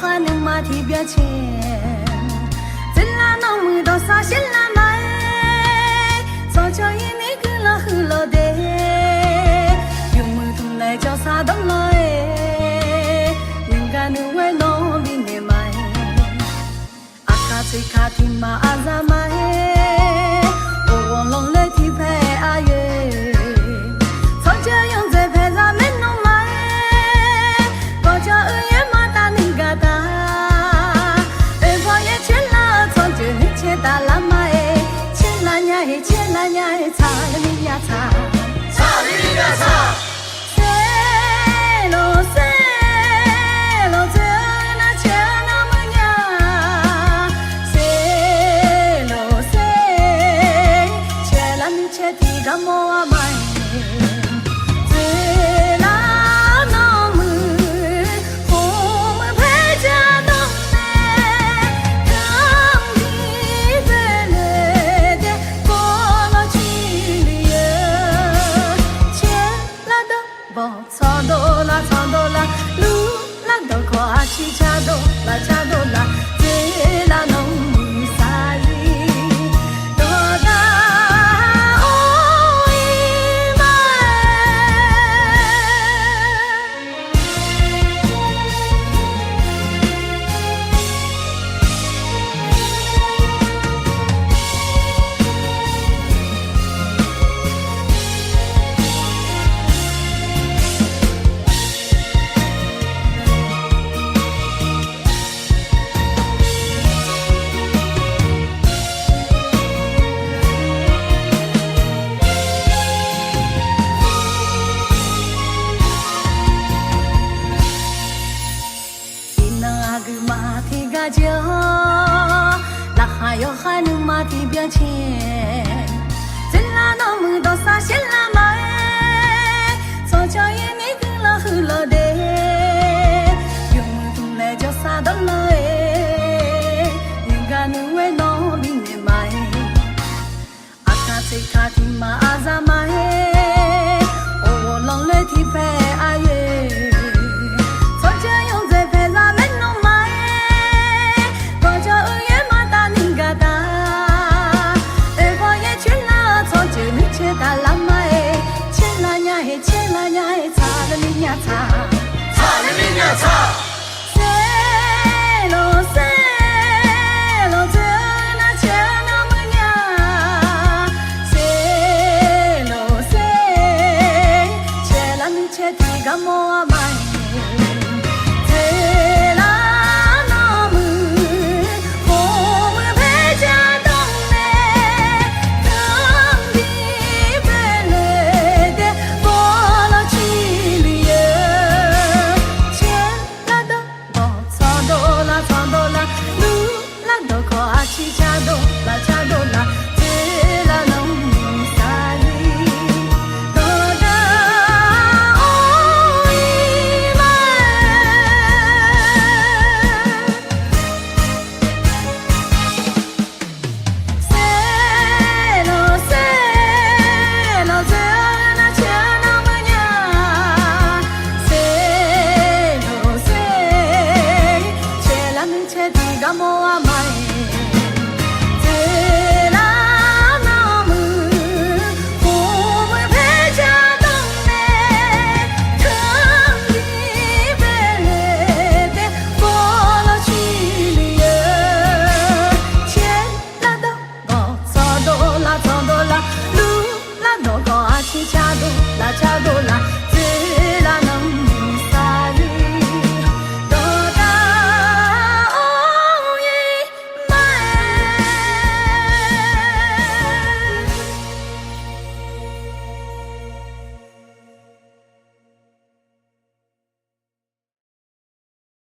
汉的马蹄表前，真拉农木到啥些拉买，早教一你个了喝了的，有木同来叫啥东来，人家努为农民的买，阿卡最卡提马阿扎买，我忘了来提牌阿月，早教用在牌上面弄买，早教二月马达你个达，二婆也全了，早就你切达拉买，切拉伢嘿，切拉伢嘿，擦了你呀擦，擦了你呀擦。唱多啦，唱多啦，路啦都跨起恰多啦，恰多啦，这啦农民啥人多大哦伊买。就那还有还能马蹄表前，真拉农木到啥些拉买，早教一你个了喝了的，有木同来叫啥东来，人家能为农民的买，阿卡最卡提马阿扎买，我浪来提牌阿月。擦了你呀擦，擦了你呀擦。